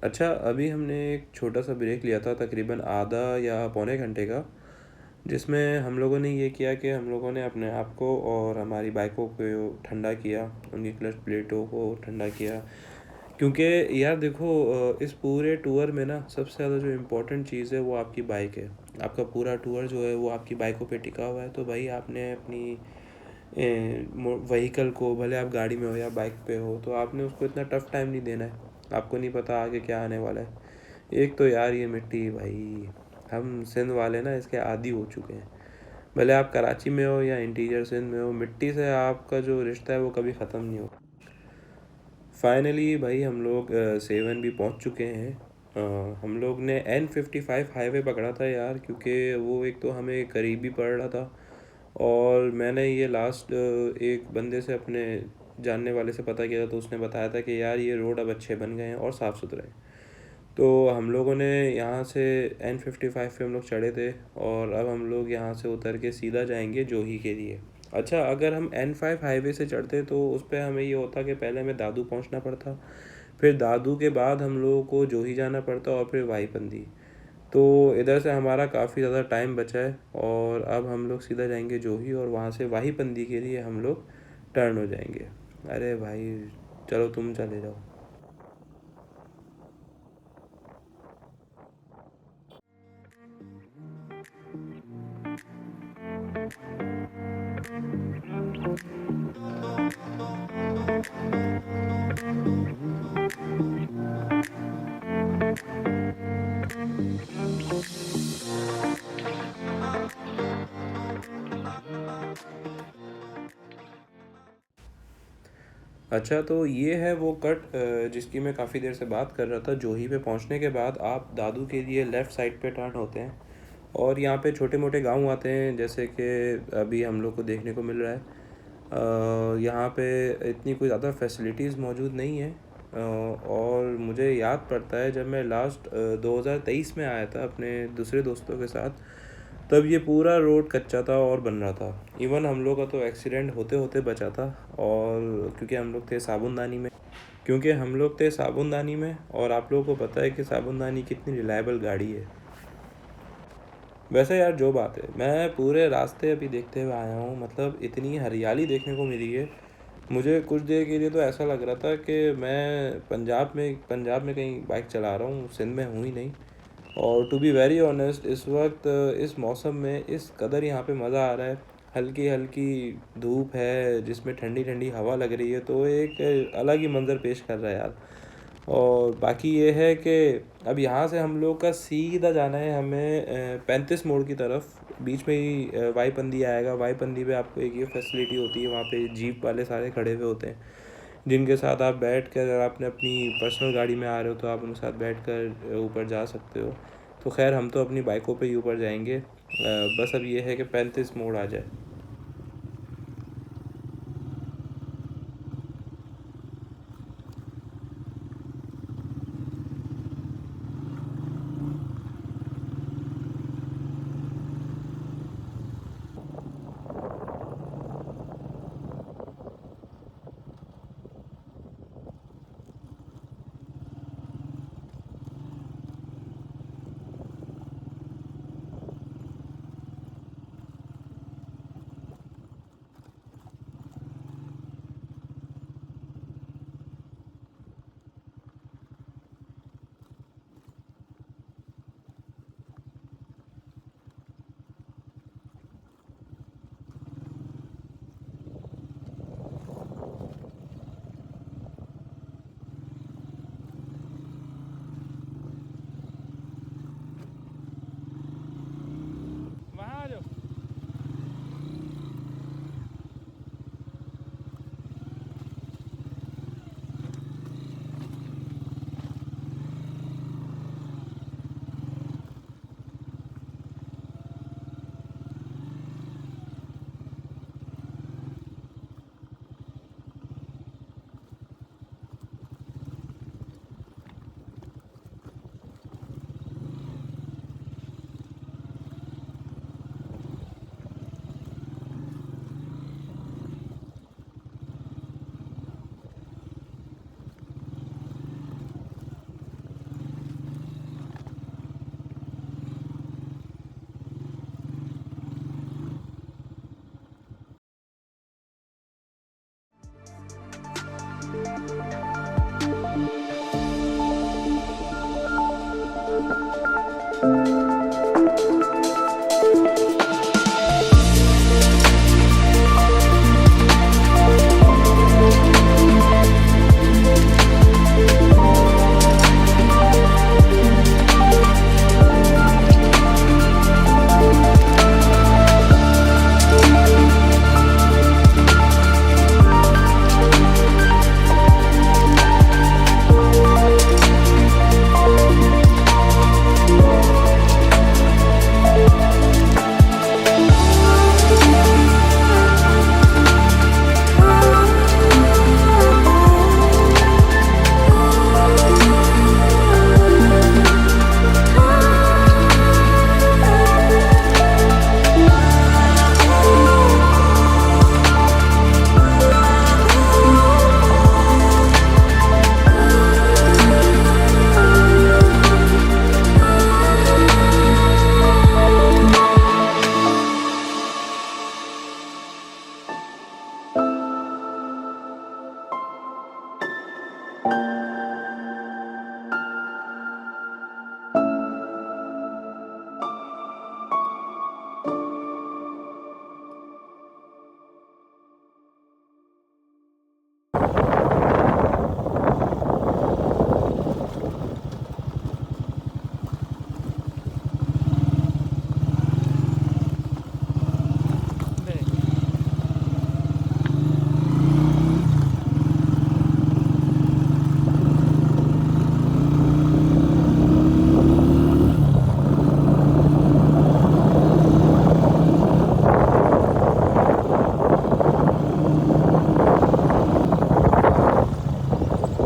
अच्छा, अभी हमने एक छोटा-सा ब्रेक लिया था तकरीबन आधा या पौने घंटे का, जिसमें हम लोगों ने ये किया कि हम लोगों ने अपने आप को और हमारी बाइकों को ठंडा किया, उनकी क्लच प्लेटों को ठंडा किया। क्योंकि यार देखो, इस पूरे टूर में ना सबसे ज़्यादा जो इम्पोर्टेंट चीज़ है वो आपकी बाइक है। आपका पूरा टूर जो है वो आपकी बाइकों पे टिका हुआ है, तो भाई आपने अपनी व्हीकल को, भले आप गाड़ी में हो या बाइक पे हो, तो आपने उसको इतना टफ टाइम नहीं देना है। आपको नहीं पता आगे क्या आने वाला है। एक तो यार ये मिट्टी भाई, हम सिंध वाले ना इसके आदी हो चुके हैं। भले आप कराची में हो या इंटीरियर सिंध में हो, मिट्टी से आपका जो रिश्ता है वो कभी ख़त्म नहीं हो। फाइनली भाई हम लोग सेवन भी पहुंच चुके हैं। हम लोग ने N55 हाईवे पकड़ा था यार, क्योंकि वो एक तो हमें करीबी पड़ रहा था, और मैंने ये लास्ट एक बंदे से, अपने जानने वाले से पता किया था, तो उसने बताया था कि यार ये रोड अब अच्छे बन गए हैं और साफ़ सुथरे हैं। तो हम लोगों ने यहाँ से N55 पे हम लोग चढ़े थे, और अब हम लोग यहाँ से उतर के सीधा जाएंगे जोही के लिए। अच्छा, अगर हम N5 हाईवे से चढ़ते तो उस पर हमें ये होता कि पहले हमें दादू पहुँचना पड़ता, फिर दादू के बाद हम लोगों को जोही जाना पड़ता, और फिर वाईपंदी। तो इधर से हमारा काफ़ी ज़्यादा टाइम बचा है, और अब हम लोग सीधा जाएंगे जोही, और वहाँ से वाहीपंदी के लिए हम लोग टर्न हो जाएंगे। अरे भाई, चलो तुम चले जाओ। अच्छा, तो ये है वो कट जिसकी मैं काफ़ी देर से बात कर रहा था। जोही पे पहुंचने के बाद आप दादू के लिए लेफ़्ट साइड पे टर्न होते हैं, और यहाँ पे छोटे मोटे गांव आते हैं, जैसे कि अभी हम लोग को देखने को मिल रहा है। यहाँ पे इतनी कोई ज़्यादा फैसिलिटीज़ मौजूद नहीं है। और मुझे याद पड़ता है जब मैं लास्ट 2023 में आया था अपने दूसरे दोस्तों के साथ, तब ये पूरा रोड कच्चा था और बन रहा था। इवन हम लोग का तो एक्सीडेंट होते होते बचा था, और क्योंकि हम लोग थे साबुनदानी में, और आप लोगों को पता है कि साबुनदानी कितनी रिलायबल गाड़ी है। वैसे यार जो बात है, मैं पूरे रास्ते अभी देखते हुए आया हूँ, मतलब इतनी हरियाली देखने को मिली है। मुझे कुछ देर के लिए तो ऐसा लग रहा था कि मैं पंजाब में कहीं बाइक चला रहा हूँ, सिंध में हूँ ही नहीं। और टू बी वेरी ऑनेस्ट, इस वक्त इस मौसम में इस कदर यहाँ पे मज़ा आ रहा है। हल्की हल्की धूप है जिसमें ठंडी ठंडी हवा लग रही है, तो एक अलग ही मंज़र पेश कर रहा है यार। और बाकी ये है कि अब यहाँ से हम लोग का सीधा जाना है हमें 35 मोड़ की तरफ। बीच में ही वाईपंदी आएगा। वाईपंदी पे आपको एक ये फैसिलिटी होती है, वहाँ पे जीप वाले सारे खड़े हुए होते हैं, जिनके साथ आप बैठ कर, अगर आपने अपनी पर्सनल गाड़ी में आ रहे हो तो आप उनके साथ बैठ कर ऊपर जा सकते हो। तो खैर हम तो अपनी बाइकों पे ही ऊपर जाएंगे। बस अब ये है कि 35 मोड़ आ जाए।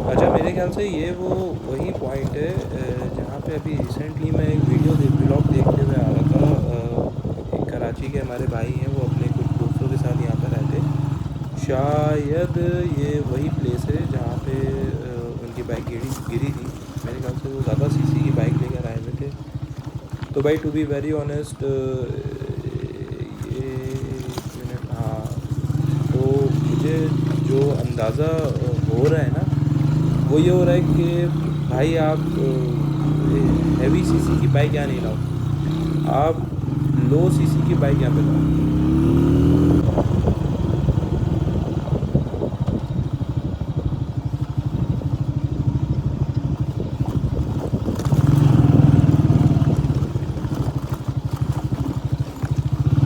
अच्छा, मेरे ख्याल से ये वो वही पॉइंट है जहाँ पे अभी रिसेंटली मैं एक ब्लॉग देखते हुए आ रहा था। एक कराची के हमारे भाई हैं, वो अपने कुछ दोस्तों के साथ यहाँ पर रहते। शायद ये वही प्लेस है जहाँ पे उनकी बाइक गिरी गिरी थी। मेरे ख्याल से वो ज़्यादा सीसी की बाइक लेकर आए हुए थे। तो भाई, टू बी वेरी ऑनेस्ट, ये एक मिनट, हाँ। तो मुझे जो अंदाज़ा हो रहा है ना, वो ये हो रहा है कि भाई आप हैवी सीसी की बाइक यहाँ नहीं लाओ, आप लो सीसी की बाइक यहाँ पे लाओ।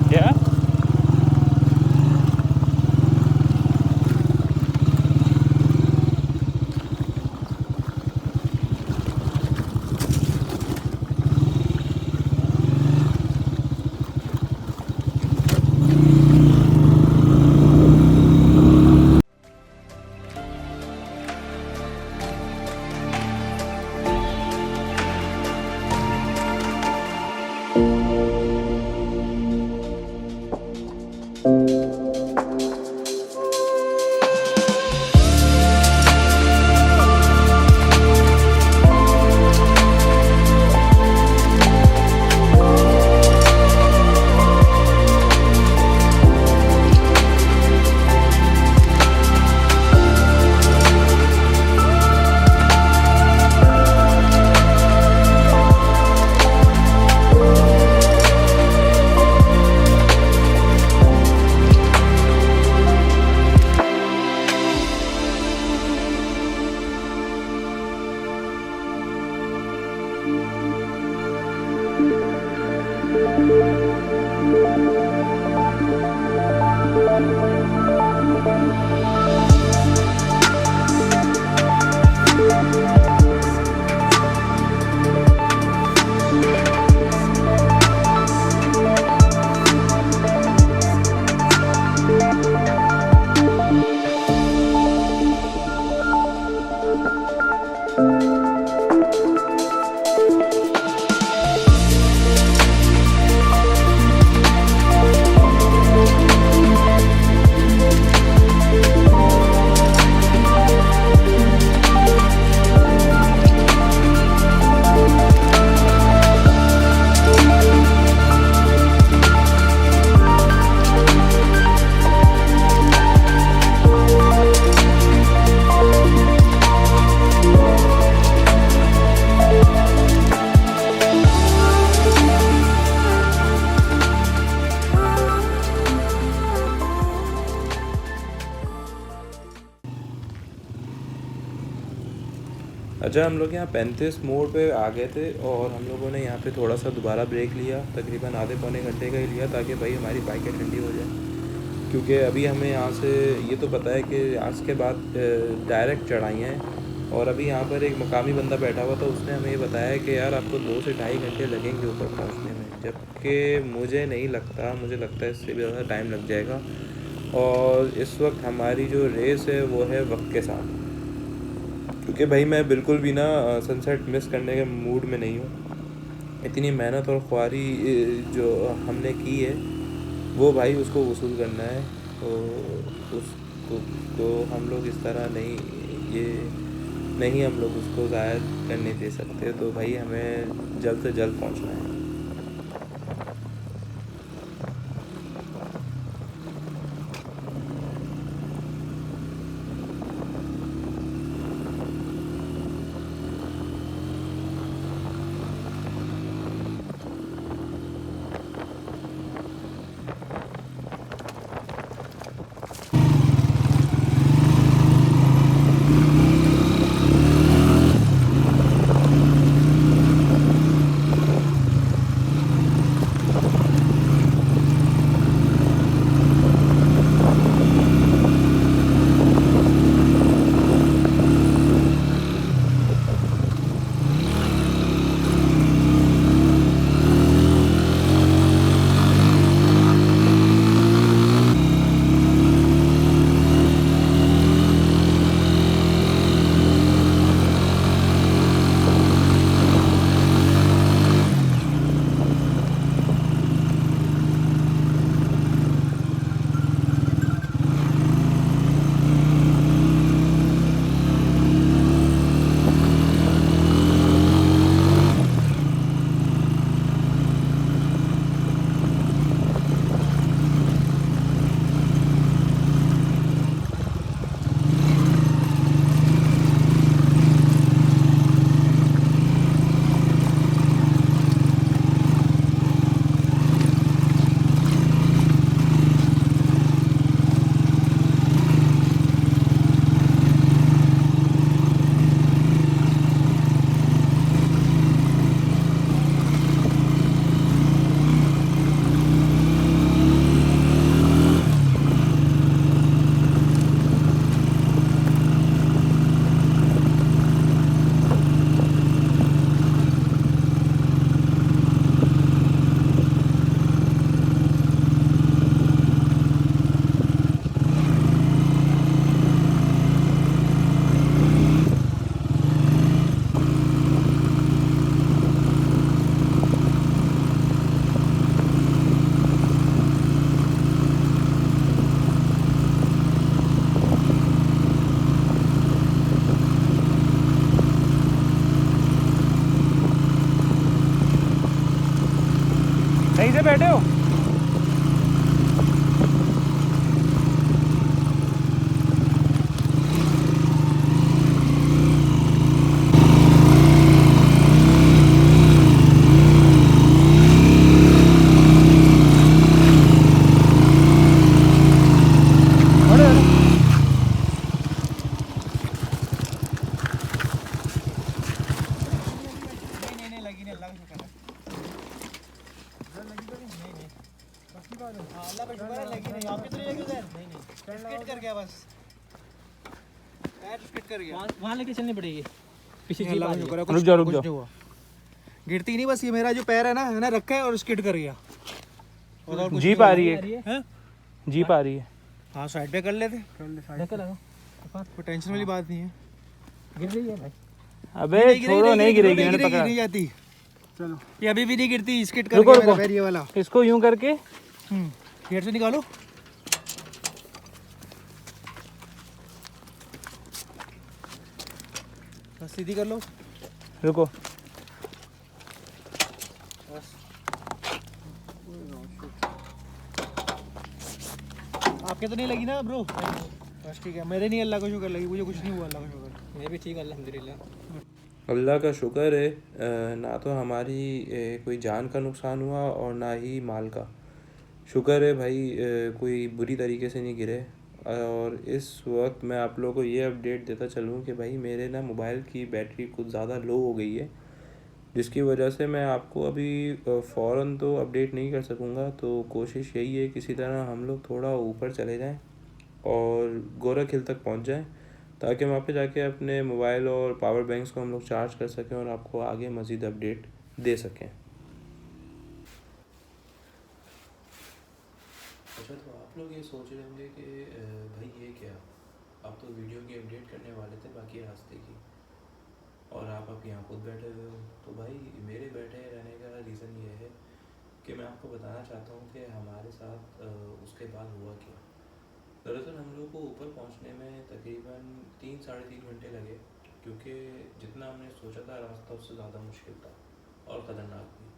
क्या? अच्छा, हम लोग यहाँ 35 मोड़ पे आ गए थे और हम लोगों ने यहाँ पे थोड़ा सा दोबारा ब्रेक लिया, तकरीबन आधे पौने घंटे का ही लिया, ताकि भाई हमारी बाइकें ठंडी हो जाए। क्योंकि अभी हमें यहाँ से ये तो पता है कि आज के बाद डायरेक्ट चढ़ाइयाँ हैं। और अभी यहाँ पर एक मकामी बंदा बैठा हुआ था, उसने हमें ये बताया कि यार आपको 2 से ढाई घंटे लगेंगे ऊपर पहुँचने में, जबकि मुझे नहीं लगता, मुझे लगता है इससे भी ज़्यादा टाइम लग जाएगा। और इस वक्त हमारी जो रेस है वो है वक्त के साथ, क्योंकि भाई मैं बिल्कुल भी ना सनसेट मिस करने के मूड में नहीं हूँ। इतनी मेहनत और ख्वारी जो हमने की है, वो भाई उसको वसूल करना है। तो उसको तो हम लोग इस तरह नहीं, ये नहीं, हम लोग उसको ज़ाया करने दे सकते। तो भाई हमें जल्द से जल्द पहुँचना है। बैठे हो? वहाँ लेके चलनी पड़ेगी। पीछे जीप आ रही है। रुक जाओ। गिरती नहीं, बस ये मेरा जो पैर है ना रखा है और स्किड कर गया। जीप आ रही है, जीप आ रही है। हाँ साइड पे कर लेते, कोई टेंशन वाली बात नहीं है। गिर रही है भाई। अबे छोड़ो, नहीं गिरेगी, मैंने पकड़ा। नहीं जाती, चलो ये अभी भी नहीं गिरती, स्किड कर रुको गया रुको, मेरा पैर ये वाला। इसको यूं करके गेट से निकालो। बस सीधी कर लो। रुको। आपके तो नहीं लगी ना ब्रो? बस ठीक है, मेरे नहीं, अल्लाह का शुक्र लगी, मुझे कुछ नहीं हुआ, अल्लाह का शुक्र। मैं भी ठीक, अल्हम्दुलिल्लाह। अल्लाह का शुक्र है, ना तो हमारी कोई जान का नुकसान हुआ और ना ही माल का। शुक्र है भाई, कोई बुरी तरीके से नहीं गिरे। और इस वक्त मैं आप लोगों को ये अपडेट देता चलूँ कि भाई मेरे ना मोबाइल की बैटरी कुछ ज़्यादा लो हो गई है, जिसकी वजह से मैं आपको अभी फ़ौरन तो अपडेट नहीं कर सकूँगा। तो कोशिश यही है किसी तरह हम लोग थोड़ा ऊपर चले जाएं और गोरख हिल तक पहुंच जाएं, ताकि वहाँ पे जाके अपने मोबाइल और पावर बैंक्स को हम लोग चार्ज कर सकें और आपको आगे मज़ीद अपडेट दे सकें। अच्छा, तो आप लोग ये सोच रहे होंगे कि भाई ये क्या, आप तो वीडियो की अपडेट करने वाले थे बाकी रास्ते की, और आप अब यहाँ खुद बैठे हुए हो। तो भाई मेरे बैठे रहने का रीज़न ये है कि मैं आपको बताना चाहता हूँ कि हमारे साथ उसके बाद हुआ क्या। दरअसल हम लोग को ऊपर पहुँचने में तकरीबन 3-3.5 घंटे लगे, क्योंकि जितना हमने सोचा था रास्ता उससे ज़्यादा मुश्किल था और ख़तरनाक भी।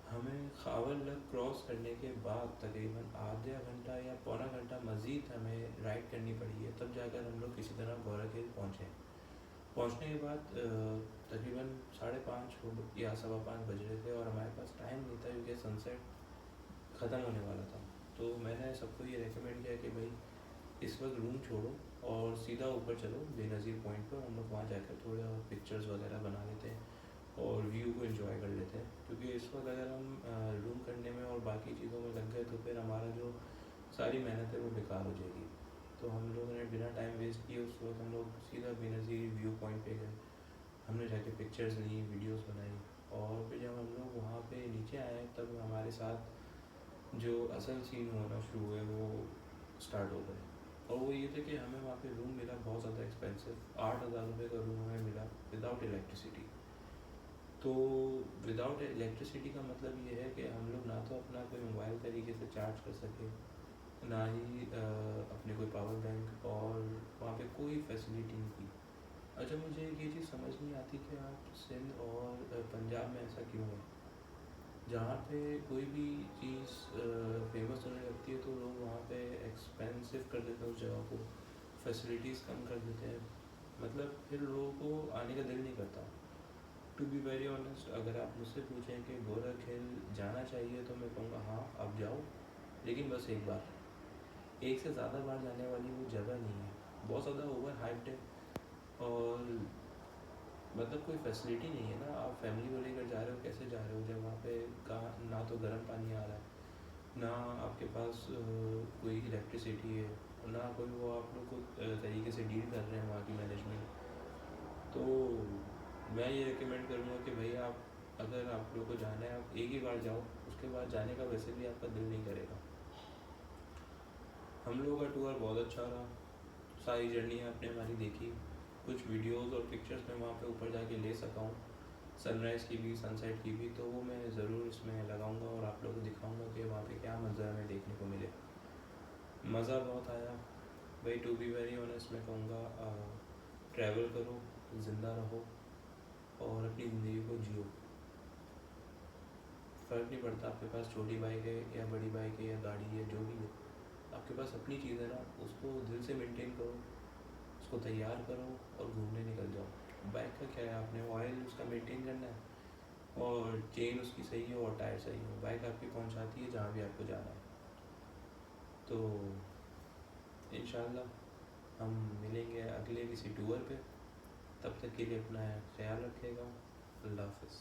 हमें खावर लग क्रॉस करने के बाद तकरीबन आधा घंटा या पौना घंटा मज़ीद हमें राइड करनी पड़ी है, तब जाकर हम लोग किसी तरह गोरख हिल पहुँचे। पहुँचने के बाद तकरीबन 5:30 या 5:15 बज रहे थे और हमारे पास टाइम नहीं था, क्योंकि सनसेट ख़त्म होने वाला था। तो मैंने सबको ये रेकमेंड किया कि भाई इस वक्त रूम छोड़ो और सीधा ऊपर चलो बेनज़ीर पॉइंट पर। हम लोग वहाँ जाकर थोड़ा पिक्चर्स वगैरह बना लेते हैं और व्यू को एंजॉय कर लेते हैं, क्योंकि इस वक्त अगर हम रूम करने में और बाकी चीज़ों में लग गए तो फिर हमारा जो सारी मेहनत है वो बेकार हो जाएगी। तो हम लोगों ने बिना टाइम वेस्ट किए उस वक्त हम लोग सीधा बेनज़ीर व्यू पॉइंट पे गए। हमने जाके पिक्चर्स ली, वीडियोस बनाई, और फिर जब हम लोग वहाँ पे नीचे आए तब हमारे साथ जो असल सीन होना शुरू हुए वो स्टार्ट हो गए। और वो ये थे कि हमें वहाँ पे रूम मिला बहुत ज़्यादा एक्सपेंसिव, 8,000 रुपये का रूम हमें मिला विदाउट इलेक्ट्रिसिटी। तो विदाउट इलेक्ट्रिसिटी का मतलब ये है कि हम लोग ना तो अपना कोई मोबाइल तरीके से चार्ज कर सके, ना ही अपने कोई पावर बैंक, और वहाँ पे कोई फैसिलिटी नहीं थी। अच्छा, मुझे ये चीज़ समझ नहीं आती कि आप सिंध और पंजाब में ऐसा क्यों है, जहाँ पे कोई भी चीज़ फेमस होने लगती है तो लोग वहाँ पे एक्सपेंसिव कर देते हैं उस जगह को, फैसिलिटीज़ कम कर देते हैं, मतलब फिर लोगों को आने का दिल नहीं करता। टू बी वेरी ऑनेस्ट, अगर आप मुझसे पूछें कि गोरख हिल जाना चाहिए तो मैं कहूँगा हाँ आप जाओ, लेकिन बस एक बार, एक से ज़्यादा बार जाने वाली वो जगह नहीं है, बहुत ज़्यादा ओवर हाइप्ड है। और मतलब कोई फैसिलिटी नहीं है ना, आप फैमिली को लेकर जा रहे हो, कैसे जा रहे हो जब वहाँ पे कहाँ ना तो गर्म पानी आ रहा है, ना आपके पास कोई इलेक्ट्रिसिटी है, ना कोई वो आप लोग को तरीके से डील कर रहे हैं वहाँ की मैनेजमेंट। तो मैं ये रिकमेंड करूँगा कि भाई आप, अगर आप लोग को जाना है आप एक ही बार जाओ, उसके बाद जाने का वैसे भी आपका दिल नहीं करेगा। हम लोगों का टूर बहुत अच्छा रहा, सारी जर्नी आपने हमारी देखी, कुछ वीडियोस और पिक्चर्स मैं वहाँ पे ऊपर जाके ले सका हूँ, सनराइज़ की भी सनसेट की भी, तो वो मैं ज़रूर इसमें लगाऊंगा और आप लोगों को दिखाऊंगा कि वहाँ पे क्या मंजर हमें देखने को मिले। मज़ा बहुत आया भाई, टू बी वेरी ऑनेस्ट मैं कहूँगा ट्रैवल करो, ज़िंदा रहो और अपनी ज़िंदगी को जियो। फ़र्क नहीं पड़ता आपके पास छोटी बाइक है या बड़ी बाइक है या गाड़ी है, जो भी है, आपके पास अपनी चीज़ है ना, उसको दिल से मेंटेन करो, उसको तैयार करो और घूमने निकल जाओ। बाइक का क्या है, आपने ऑयल उसका मेंटेन करना है और चेन उसकी सही हो और टायर सही हो, बाइक आपकी पहुंचाती है जहाँ भी आपको जाना है। तो इंशाल्लाह हम मिलेंगे अगले किसी टूर पे, तब तक के लिए अपना ख्याल रखिएगा। अल्लाह हाफ़िज़।